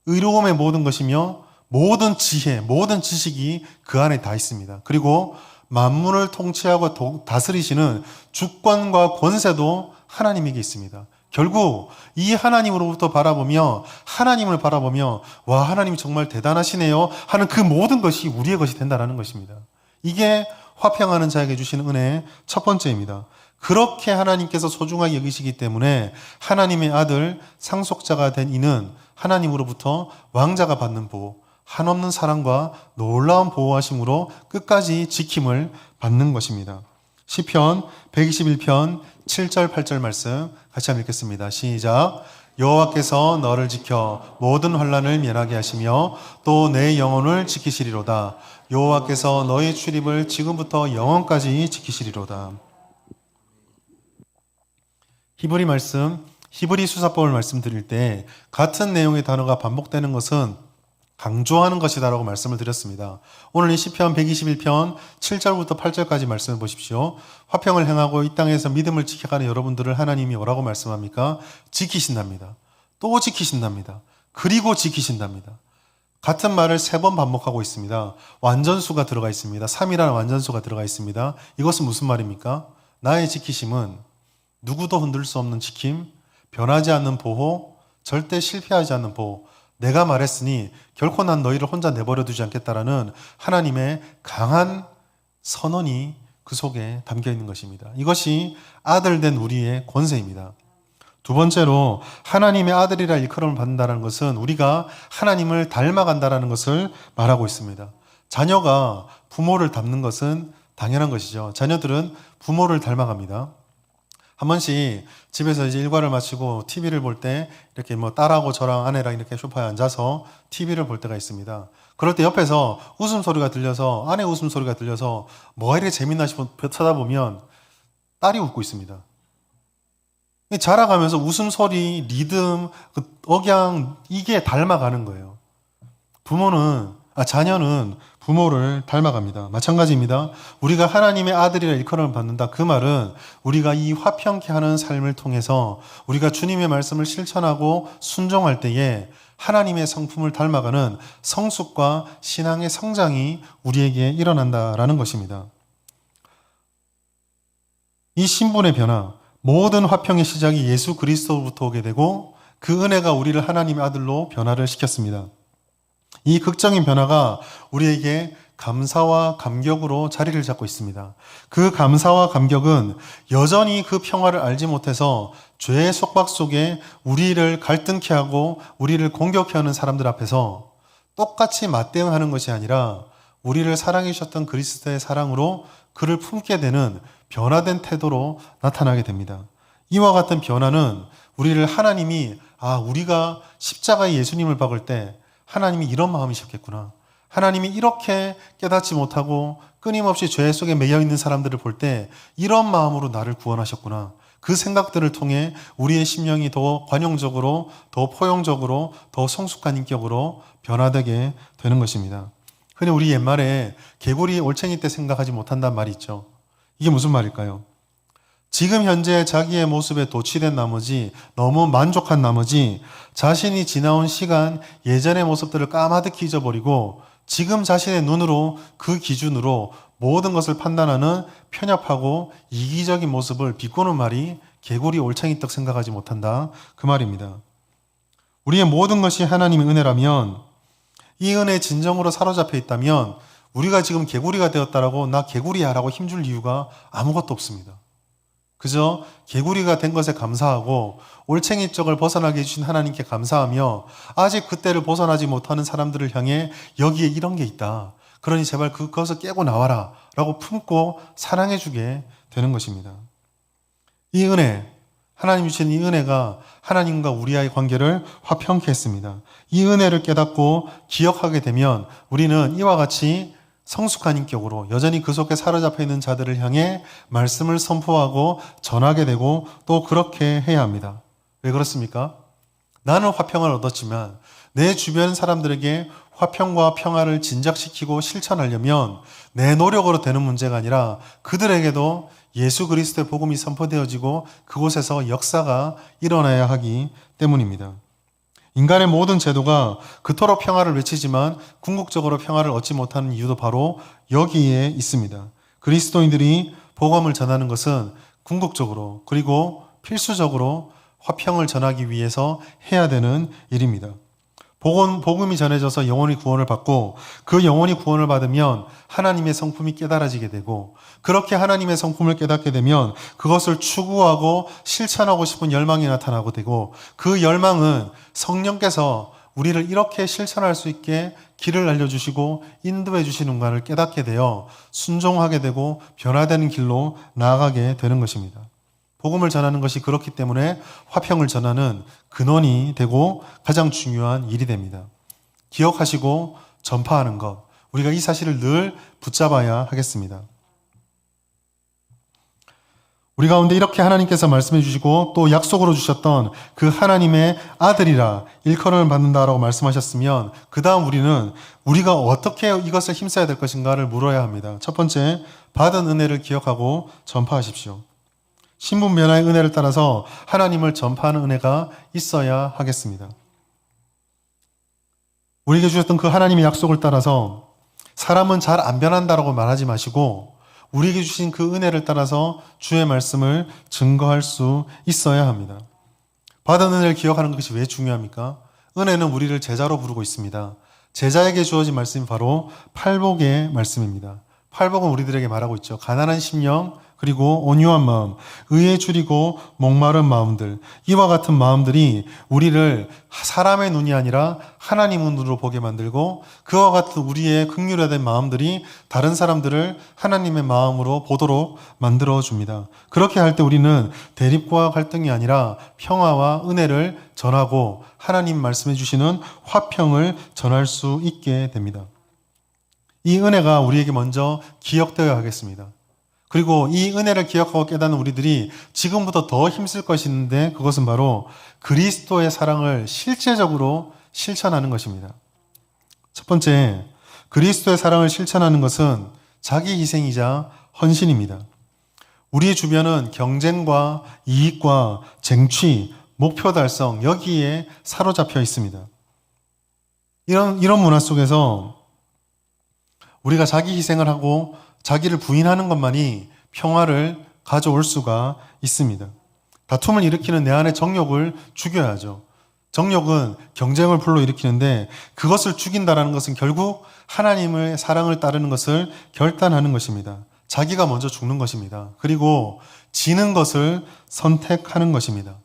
의로움의 모든 것이며 모든 지혜, 모든 지식이 그 안에 다 있습니다. 그리고 만물을 통치하고 다스리시는 주권과 권세도 하나님에게 있습니다. 결국 이 하나님으로부터 바라보며 하나님을 바라보며 와, 하나님 정말 대단하시네요 하는 그 모든 것이 우리의 것이 된다는 것입니다. 이게 화평하는 자에게 주시는 은혜의 첫 번째입니다. 그렇게 하나님께서 소중하게 여기시기 때문에 하나님의 아들 상속자가 된 이는 하나님으로부터 왕자가 받는 보호, 한없는 사랑과 놀라운 보호하심으로 끝까지 지킴을 받는 것입니다. 시편 121편 7절 8절 말씀 같이 한번 읽겠습니다. 시작. 여호와께서 너를 지켜 모든 환난을 면하게 하시며 또 내 영혼을 지키시리로다. 여호와께서 너의 출입을 지금부터 영원까지 지키시리로다. 히브리 말씀, 히브리 수사법을 말씀드릴 때 같은 내용의 단어가 반복되는 것은 강조하는 것이다라고 말씀을 드렸습니다. 오늘 이 시편 121편 7절부터 8절까지 말씀을 보십시오. 화평을 행하고 이 땅에서 믿음을 지켜가는 여러분들을 하나님이 뭐라고 말씀합니까? 지키신답니다. 또 지키신답니다. 그리고 지키신답니다. 같은 말을 3번 반복하고 있습니다. 완전수가 들어가 있습니다. 3이라는 완전수가 들어가 있습니다. 이것은 무슨 말입니까? 나의 지키심은 누구도 흔들 수 없는 지킴, 변하지 않는 보호, 절대 실패하지 않는 보호. 내가 말했으니 결코 난 너희를 혼자 내버려 두지 않겠다라는 하나님의 강한 선언이 그 속에 담겨 있는 것입니다. 이것이 아들 된 우리의 권세입니다. 두 번째로 하나님의 아들이라 일컬음을 받는다는 것은 우리가 하나님을 닮아간다는 것을 말하고 있습니다. 자녀가 부모를 닮는 것은 당연한 것이죠. 자녀들은 부모를 닮아갑니다. 한 번씩 집에서 이제 일과를 마치고 TV를 볼 때 이렇게 뭐 딸하고 저랑 아내랑 이렇게 소파에 앉아서 TV를 볼 때가 있습니다. 그럴 때 옆에서 웃음소리가 들려서, 아내 웃음소리가 들려서 뭐가 이렇게 재밌나 싶어 쳐다보면 딸이 웃고 있습니다. 자라가면서 웃음소리, 리듬, 그 억양, 이게 닮아가는 거예요. 자녀는 부모를 닮아갑니다. 마찬가지입니다. 우리가 하나님의 아들이라 일컬음을 받는다. 그 말은 우리가 이 화평케 하는 삶을 통해서 우리가 주님의 말씀을 실천하고 순종할 때에 하나님의 성품을 닮아가는 성숙과 신앙의 성장이 우리에게 일어난다라는 것입니다. 이 신분의 변화, 모든 화평의 시작이 예수 그리스도로부터 오게 되고 그 은혜가 우리를 하나님의 아들로 변화를 시켰습니다. 이 극적인 변화가 우리에게 감사와 감격으로 자리를 잡고 있습니다. 그 감사와 감격은 여전히 그 평화를 알지 못해서 죄의 속박 속에 우리를 갈등케 하고 우리를 공격해 하는 사람들 앞에서 똑같이 맞대응하는 것이 아니라 우리를 사랑해 주셨던 그리스도의 사랑으로 그를 품게 되는 변화된 태도로 나타나게 됩니다. 이와 같은 변화는 우리를 하나님이 우리가 십자가에 예수님을 박을 때 하나님이 이런 마음이셨겠구나. 하나님이 이렇게 깨닫지 못하고 끊임없이 죄 속에 매여 있는 사람들을 볼 때 이런 마음으로 나를 구원하셨구나. 그 생각들을 통해 우리의 심령이 더 관용적으로, 더 포용적으로, 더 성숙한 인격으로 변화되게 되는 것입니다. 근데 우리 옛말에 개구리 올챙이 때 생각하지 못한다는 말이 있죠. 이게 무슨 말일까요? 지금 현재 자기의 모습에 도취된 나머지, 너무 만족한 나머지 자신이 지나온 시간, 예전의 모습들을 까마득히 잊어버리고 지금 자신의 눈으로 그 기준으로 모든 것을 판단하는 편협하고 이기적인 모습을 비꼬는 말이 개구리 올챙이떡 생각하지 못한다. 그 말입니다. 우리의 모든 것이 하나님의 은혜라면, 이 은혜에 진정으로 사로잡혀 있다면 우리가 지금 개구리가 되었다라고 나 개구리야 라고 힘줄 이유가 아무것도 없습니다. 그저 개구리가 된 것에 감사하고 올챙이 쪽을 벗어나게 해주신 하나님께 감사하며 아직 그때를 벗어나지 못하는 사람들을 향해 여기에 이런 게 있다. 그러니 제발 그것을 깨고 나와라 라고 품고 사랑해주게 되는 것입니다. 이 은혜, 하나님 주신 이 은혜가 하나님과 우리와의 관계를 화평케 했습니다. 이 은혜를 깨닫고 기억하게 되면 우리는 이와 같이 성숙한 인격으로 여전히 그 속에 사로잡혀 있는 자들을 향해 말씀을 선포하고 전하게 되고 또 그렇게 해야 합니다. 왜 그렇습니까? 나는 화평을 얻었지만 내 주변 사람들에게 화평과 평화를 진작시키고 실천하려면 내 노력으로 되는 문제가 아니라 그들에게도 예수 그리스도의 복음이 선포되어지고 그곳에서 역사가 일어나야 하기 때문입니다. 인간의 모든 제도가 그토록 평화를 외치지만 궁극적으로 평화를 얻지 못하는 이유도 바로 여기에 있습니다. 그리스도인들이 복음을 전하는 것은 궁극적으로 그리고 필수적으로 화평을 전하기 위해서 해야 되는 일입니다. 복음이 전해져서 영혼이 구원을 받고 그 영혼이 구원을 받으면 하나님의 성품이 깨달아지게 되고 그렇게 하나님의 성품을 깨닫게 되면 그것을 추구하고 실천하고 싶은 열망이 나타나고 되고 그 열망은 성령께서 우리를 이렇게 실천할 수 있게 길을 알려주시고 인도해 주시는 것을 깨닫게 되어 순종하게 되고 변화되는 길로 나아가게 되는 것입니다. 복음을 전하는 것이 그렇기 때문에 화평을 전하는 근원이 되고 가장 중요한 일이 됩니다. 기억하시고 전파하는 것, 우리가 이 사실을 늘 붙잡아야 하겠습니다. 우리 가운데 이렇게 하나님께서 말씀해 주시고 또 약속으로 주셨던 그 하나님의 아들이라 일컬음을 받는다라고 말씀하셨으면 그 다음 우리는 우리가 어떻게 이것을 힘써야 될 것인가를 물어야 합니다. 첫 번째, 받은 은혜를 기억하고 전파하십시오. 신분 변화의 은혜를 따라서 하나님을 전파하는 은혜가 있어야 하겠습니다. 우리에게 주셨던 그 하나님의 약속을 따라서 사람은 잘 안 변한다라고 말하지 마시고 우리에게 주신 그 은혜를 따라서 주의 말씀을 증거할 수 있어야 합니다. 받은 은혜를 기억하는 것이 왜 중요합니까? 은혜는 우리를 제자로 부르고 있습니다. 제자에게 주어진 말씀이 바로 팔복의 말씀입니다. 팔복은 우리들에게 말하고 있죠. 가난한 심령, 그리고 온유한 마음, 의에 줄이고 목마른 마음들, 이와 같은 마음들이 우리를 사람의 눈이 아니라 하나님의 눈으로 보게 만들고 그와 같은 우리의 긍휼화된 마음들이 다른 사람들을 하나님의 마음으로 보도록 만들어줍니다. 그렇게 할 때 우리는 대립과 갈등이 아니라 평화와 은혜를 전하고 하나님 말씀해 주시는 화평을 전할 수 있게 됩니다. 이 은혜가 우리에게 먼저 기억되어야 하겠습니다. 그리고 이 은혜를 기억하고 깨닫는 우리들이 지금부터 더 힘쓸 것이 있는데 그것은 바로 그리스도의 사랑을 실제적으로 실천하는 것입니다. 첫 번째, 그리스도의 사랑을 실천하는 것은 자기 희생이자 헌신입니다. 우리의 주변은 경쟁과 이익과 쟁취, 목표 달성, 여기에 사로잡혀 있습니다. 이런 문화 속에서 우리가 자기 희생을 하고 자기를 부인하는 것만이 평화를 가져올 수가 있습니다. 다툼을 일으키는 내 안의 정욕을 죽여야죠. 정욕은 경쟁을 불러일으키는데 그것을 죽인다는 것은 결국 하나님의 사랑을 따르는 것을 결단하는 것입니다. 자기가 먼저 죽는 것입니다. 그리고 지는 것을 선택하는 것입니다.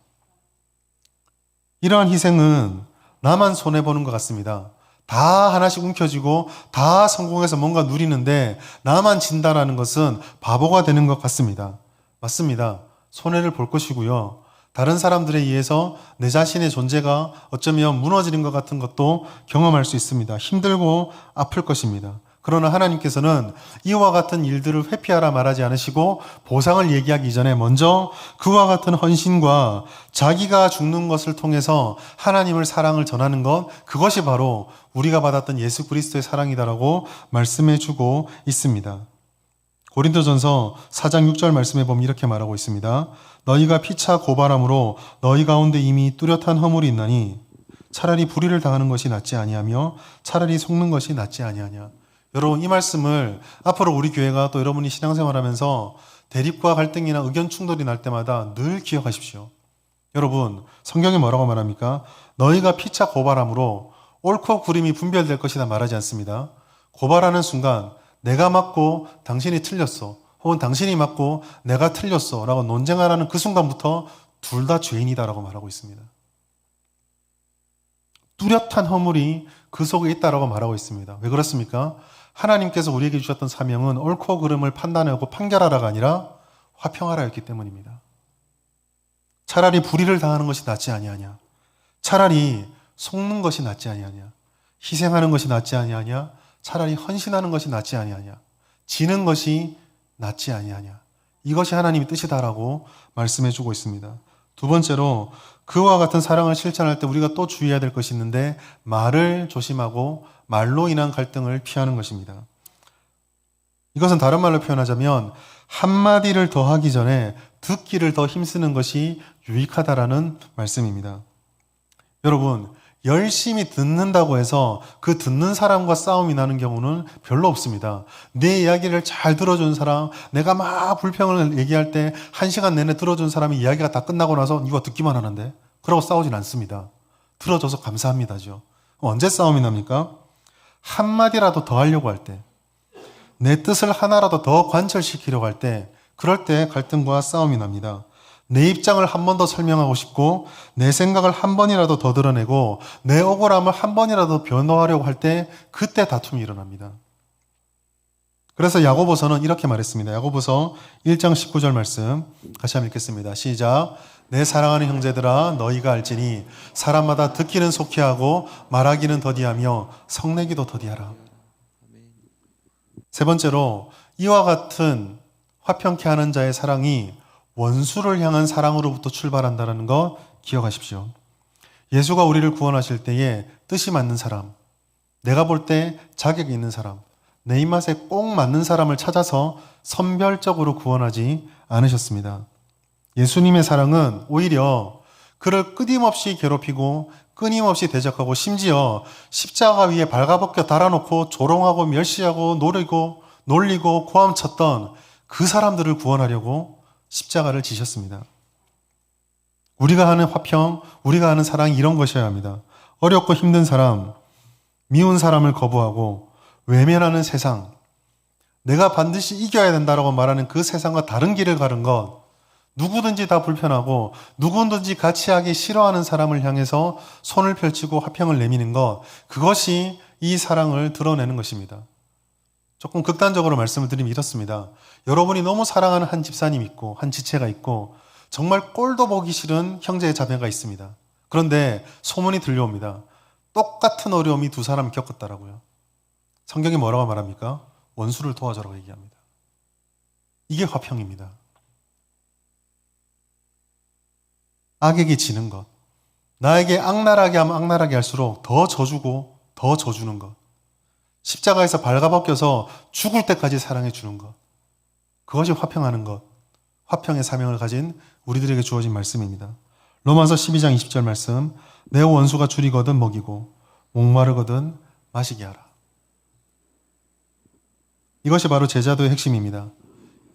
이러한 희생은 나만 손해보는 것 같습니다. 다 하나씩 움켜쥐고 다 성공해서 뭔가 누리는데 나만 진다라는 것은 바보가 되는 것 같습니다. 맞습니다. 손해를 볼 것이고요. 다른 사람들에 의해서 내 자신의 존재가 어쩌면 무너지는 것 같은 것도 경험할 수 있습니다. 힘들고 아플 것입니다. 그러나 하나님께서는 이와 같은 일들을 회피하라 말하지 않으시고 보상을 얘기하기 전에 먼저 그와 같은 헌신과 자기가 죽는 것을 통해서 하나님을 사랑을 전하는 것, 그것이 바로 우리가 받았던 예수 그리스도의 사랑이다라고 말씀해 주고 있습니다. 고린도전서 4장 6절 말씀에 보면 이렇게 말하고 있습니다. 너희가 피차 고발함으로 너희 가운데 이미 뚜렷한 허물이 있나니 차라리 불의를 당하는 것이 낫지 아니하며 차라리 속는 것이 낫지 아니하냐. 여러분, 이 말씀을 앞으로 우리 교회가 또 여러분이 신앙생활하면서 대립과 갈등이나 의견 충돌이 날 때마다 늘 기억하십시오. 여러분, 성경에 뭐라고 말합니까? 너희가 피차 고발함으로 옳고 그름이 분별될 것이다 말하지 않습니다. 고발하는 순간 내가 맞고 당신이 틀렸어, 혹은 당신이 맞고 내가 틀렸어 라고 논쟁하라는 그 순간부터 둘 다 죄인이다라고 말하고 있습니다. 뚜렷한 허물이 그 속에 있다라고 말하고 있습니다. 왜 그렇습니까? 하나님께서 우리에게 주셨던 사명은 옳고 그름을 판단하고 판결하라가 아니라 화평하라였기 때문입니다. 차라리 불의를 당하는 것이 낫지 아니하냐. 차라리 속는 것이 낫지 아니하냐. 희생하는 것이 낫지 아니하냐. 차라리 헌신하는 것이 낫지 아니하냐. 지는 것이 낫지 아니하냐. 이것이 하나님의 뜻이다라고 말씀해 주고 있습니다. 두 번째로 그와 같은 사랑을 실천할 때 우리가 또 주의해야 될 것이 있는데 말을 조심하고 말로 인한 갈등을 피하는 것입니다. 이것은 다른 말로 표현하자면 한마디를 더 하기 전에 듣기를 더 힘쓰는 것이 유익하다라는 말씀입니다. 여러분, 열심히 듣는다고 해서 그 듣는 사람과 싸움이 나는 경우는 별로 없습니다. 내 이야기를 잘 들어준 사람, 내가 막 불평을 얘기할 때 1시간 내내 들어준 사람이 이야기가 다 끝나고 나서 이거 듣기만 하는데? 그러고 싸우진 않습니다. 들어줘서 감사합니다죠. 언제 싸움이 납니까? 한마디라도 더 하려고 할 때, 내 뜻을 하나라도 더 관철시키려고 할 때, 그럴 때 갈등과 싸움이 납니다. 내 입장을 한 번 더 설명하고 싶고 내 생각을 한 번이라도 더 드러내고 내 억울함을 한 번이라도 변호하려고 할 때 그때 다툼이 일어납니다. 그래서 야고보서는 이렇게 말했습니다. 야고보서 1장 19절 말씀 같이 한번 읽겠습니다. 시작. 내 사랑하는 형제들아 너희가 알지니 사람마다 듣기는 속히 하고 말하기는 더디하며 성내기도 더디하라. 세 번째로 이와 같은 화평케 하는 자의 사랑이 원수를 향한 사랑으로부터 출발한다는 거 기억하십시오. 예수가 우리를 구원하실 때에 뜻이 맞는 사람, 내가 볼 때 자격이 있는 사람, 내 입맛에 꼭 맞는 사람을 찾아서 선별적으로 구원하지 않으셨습니다. 예수님의 사랑은 오히려 그를 끊임없이 괴롭히고 끊임없이 대적하고 심지어 십자가 위에 발가벗겨 달아놓고 조롱하고 멸시하고 놀리고 고함쳤던 그 사람들을 구원하려고 십자가를 지셨습니다. 우리가 하는 화평, 우리가 하는 사랑이 이런 것이어야 합니다. 어렵고 힘든 사람, 미운 사람을 거부하고 외면하는 세상, 내가 반드시 이겨야 된다라고 말하는 그 세상과 다른 길을 가는 것, 누구든지 다 불편하고 누구든지 같이 하기 싫어하는 사람을 향해서 손을 펼치고 화평을 내미는 것, 그것이 이 사랑을 드러내는 것입니다. 조금 극단적으로 말씀을 드리면 이렇습니다. 여러분이 너무 사랑하는 한 집사님 있고 한 지체가 있고 정말 꼴도 보기 싫은 형제 자매가 있습니다. 그런데 소문이 들려옵니다. 똑같은 어려움이 두 사람이 겪었다라고요. 성경이 뭐라고 말합니까? 원수를 도와주라고 얘기합니다. 이게 화평입니다. 악에게 지는 것, 나에게 악랄하게 하면 악랄하게 할수록 더 져주고 더 져주는 것, 십자가에서 발가벗겨서 죽을 때까지 사랑해 주는 것, 그것이 화평하는 것, 화평의 사명을 가진 우리들에게 주어진 말씀입니다. 로마서 12장 20절 말씀, 내 원수가 줄이거든 먹이고 목마르거든 마시게 하라. 이것이 바로 제자도의 핵심입니다.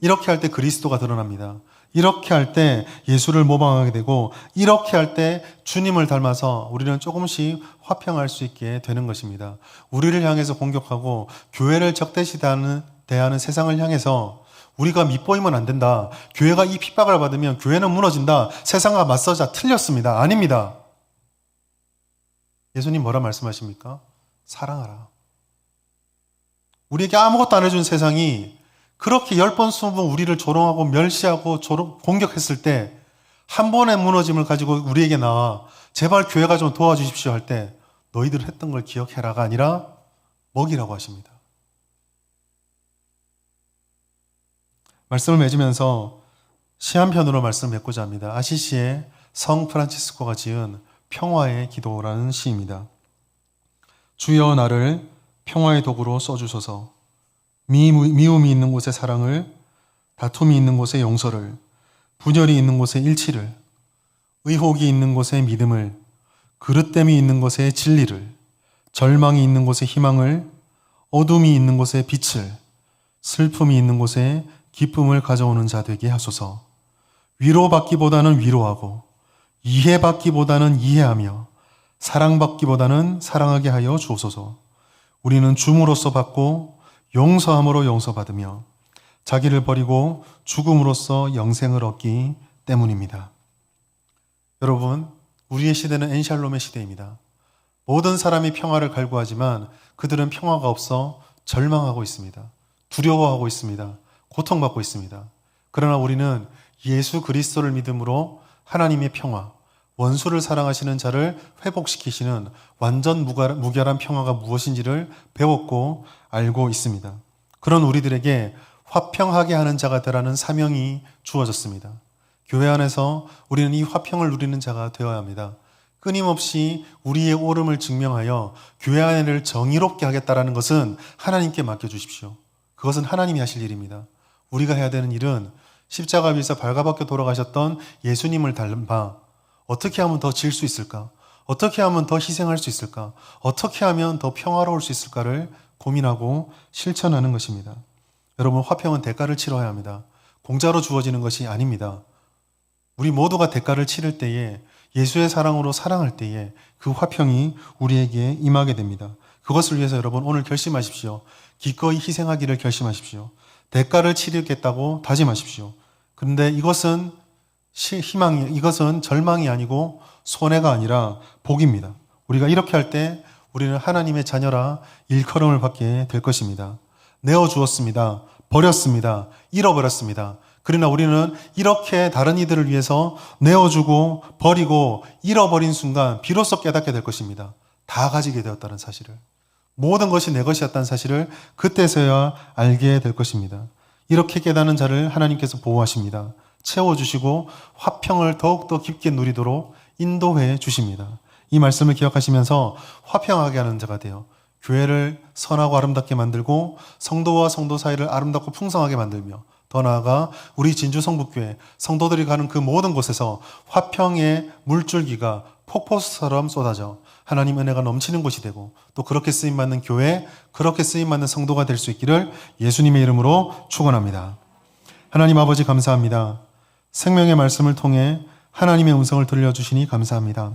이렇게 할 때 그리스도가 드러납니다. 이렇게 할 때 예수를 모방하게 되고 이렇게 할 때 주님을 닮아서 우리는 조금씩 화평할 수 있게 되는 것입니다. 우리를 향해서 공격하고 교회를 적대시 대하는 세상을 향해서 우리가 밉보이면 안 된다. 교회가 이 핍박을 받으면 교회는 무너진다. 세상과 맞서자. 틀렸습니다. 아닙니다. 예수님 뭐라 말씀하십니까? 사랑하라. 우리에게 아무것도 안 해준 세상이 그렇게 10번 20번 우리를 조롱하고 멸시하고 공격했을 때 한 번의 무너짐을 가지고 우리에게 나와 제발 교회가 좀 도와주십시오 할 때 너희들 했던 걸 기억해라가 아니라 먹이라고 하십니다. 말씀을 맺으면서 시 한 편으로 말씀을 맺고자 합니다. 아시시의 성 프란치스코가 지은 평화의 기도라는 시입니다. 주여 나를 평화의 도구로 써주소서. 미움이 있는 곳에 사랑을, 다툼이 있는 곳에 용서를, 분열이 있는 곳에 일치를, 의혹이 있는 곳에 믿음을, 그릇됨이 있는 곳에 진리를, 절망이 있는 곳에 희망을, 어둠이 있는 곳에 빛을, 슬픔이 있는 곳에 기쁨을 가져오는 자 되게 하소서. 위로받기보다는 위로하고, 이해받기보다는 이해하며, 사랑받기보다는 사랑하게 하여 주옵소서. 우리는 줌으로써 받고 용서함으로 용서받으며 자기를 버리고 죽음으로써 영생을 얻기 때문입니다. 여러분, 우리의 시대는 엔샬롬의 시대입니다. 모든 사람이 평화를 갈구하지만 그들은 평화가 없어 절망하고 있습니다. 두려워하고 있습니다. 고통받고 있습니다. 그러나 우리는 예수 그리스도를 믿음으로 하나님의 평화, 원수를 사랑하시는 자를 회복시키시는 완전 무결한 평화가 무엇인지를 배웠고 알고 있습니다. 그런 우리들에게 화평하게 하는 자가 되라는 사명이 주어졌습니다. 교회 안에서 우리는 이 화평을 누리는 자가 되어야 합니다. 끊임없이 우리의 옳음을 증명하여 교회 안을 정의롭게 하겠다라는 것은 하나님께 맡겨주십시오. 그것은 하나님이 하실 일입니다. 우리가 해야 되는 일은 십자가 위에서 발가벗겨 돌아가셨던 예수님을 닮아 어떻게 하면 더 질 수 있을까? 어떻게 하면 더 희생할 수 있을까? 어떻게 하면 더 평화로울 수 있을까를 고민하고 실천하는 것입니다. 여러분, 화평은 대가를 치러야 합니다. 공짜로 주어지는 것이 아닙니다. 우리 모두가 대가를 치를 때에, 예수의 사랑으로 사랑할 때에 그 화평이 우리에게 임하게 됩니다. 그것을 위해서 여러분 오늘 결심하십시오. 기꺼이 희생하기를 결심하십시오. 대가를 치르겠다고 다짐하십시오. 그런데 이것은 이것은 절망이 아니고 손해가 아니라 복입니다. 우리가 이렇게 할 때 우리는 하나님의 자녀라 일컬음을 받게 될 것입니다. 내어주었습니다. 버렸습니다. 잃어버렸습니다. 그러나 우리는 이렇게 다른 이들을 위해서 내어주고 버리고 잃어버린 순간 비로소 깨닫게 될 것입니다. 다 가지게 되었다는 사실을. 모든 것이 내 것이었다는 사실을 그때서야 알게 될 것입니다. 이렇게 깨닫는 자를 하나님께서 보호하십니다. 채워주시고 화평을 더욱더 깊게 누리도록 인도해 주십니다. 이 말씀을 기억하시면서 화평하게 하는 자가 되어 교회를 선하고 아름답게 만들고 성도와 성도 사이를 아름답고 풍성하게 만들며 더 나아가 우리 진주 성북교회 성도들이 가는 그 모든 곳에서 화평의 물줄기가 폭포수처럼 쏟아져 하나님 은혜가 넘치는 곳이 되고 또 그렇게 쓰임받는 교회, 그렇게 쓰임받는 성도가 될 수 있기를 예수님의 이름으로 축원합니다. 하나님 아버지 감사합니다. 생명의 말씀을 통해 하나님의 음성을 들려주시니 감사합니다.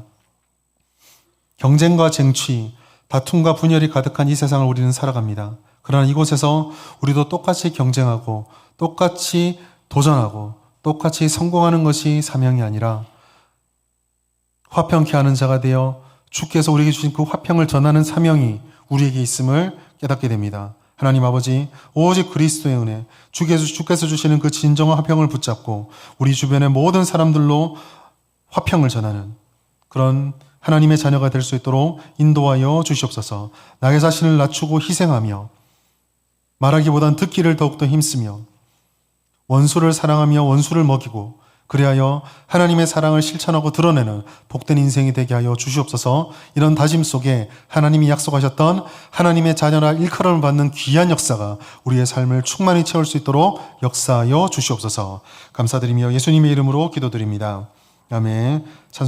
경쟁과 쟁취, 다툼과 분열이 가득한 이 세상을 우리는 살아갑니다. 그러나 이곳에서 우리도 똑같이 경쟁하고 똑같이 도전하고 똑같이 성공하는 것이 사명이 아니라 화평케 하는 자가 되어 주께서 우리에게 주신 그 화평을 전하는 사명이 우리에게 있음을 깨닫게 됩니다. 하나님 아버지, 오직 그리스도의 은혜, 주께서 주시는 그 진정한 화평을 붙잡고 우리 주변의 모든 사람들로 화평을 전하는 그런 하나님의 자녀가 될 수 있도록 인도하여 주시옵소서. 나의 자신을 낮추고 희생하며 말하기보단 듣기를 더욱더 힘쓰며 원수를 사랑하며 원수를 먹이고 그리하여 하나님의 사랑을 실천하고 드러내는 복된 인생이 되게 하여 주시옵소서. 이런 다짐 속에 하나님이 약속하셨던 하나님의 자녀라 일컬음을 받는 귀한 역사가 우리의 삶을 충만히 채울 수 있도록 역사하여 주시옵소서. 감사드리며 예수님의 이름으로 기도드립니다. 아멘.